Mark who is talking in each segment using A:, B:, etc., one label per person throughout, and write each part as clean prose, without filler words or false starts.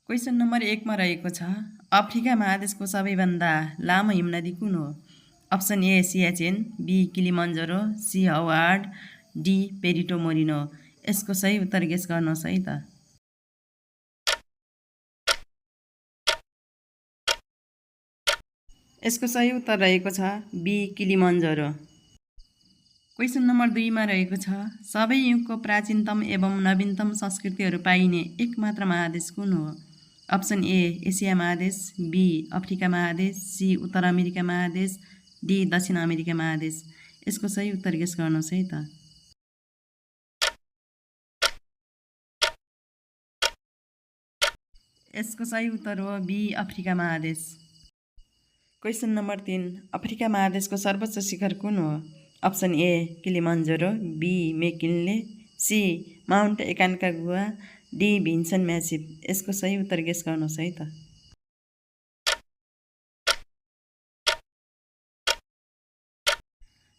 A: Question number 1 मा रहेको छ अफ्रिका महादेशको सबैभन्दा लामो हिमनदी कुन हो? Option A Siachen, B Kilimanjaro, C Hubbard, D Perito Moreno. यसको सही उत्तर गेस गर्नुहोस् है त। यसको सही उत्तर रहेको छ बी किलिमन्जरो। क्वेसन नम्बर 2 मा रहेको छ सबै युगको प्राचीनतम एवं नवीनतम संस्कृतिहरू पाइने एकमात्र महादेश कुन हो? अप्सन ए एसिया महादेश, बी अफ्रिका महादेश, सी उत्तर अमेरिका महादेश, डी दक्षिण अमेरिका महादेश। यसको सही उत्तर गेस गर्नुहोस् है त। यसको सही उत्तर हो बी अफ्रिका महादेश। क्वेसन नम्बर 3 अफ्रिका महादेशको सर्वोच्च शिखर कुन हो? Option A Kilimanjaro, B McKinley, C mount Aconcagua, D Vinson massif. यसको सही उत्तर गेस गर्नुहोस् है त।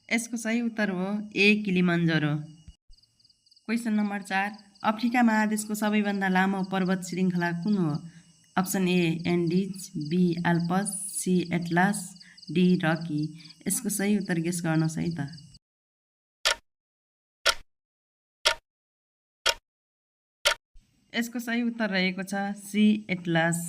A: यसको सही उत्तर हो A Kilimanjaro. Question number 4 Africa महादेशको सबैभन्दा लामो पर्वत श्रृङ्खला कुन हो? Option A Andes, B Alps, C Atlas, D Rocky. यसको सही उत्तर गेस गर्नुहोस् है त। यसको सही उत्तर रहेको छ सी एटलास।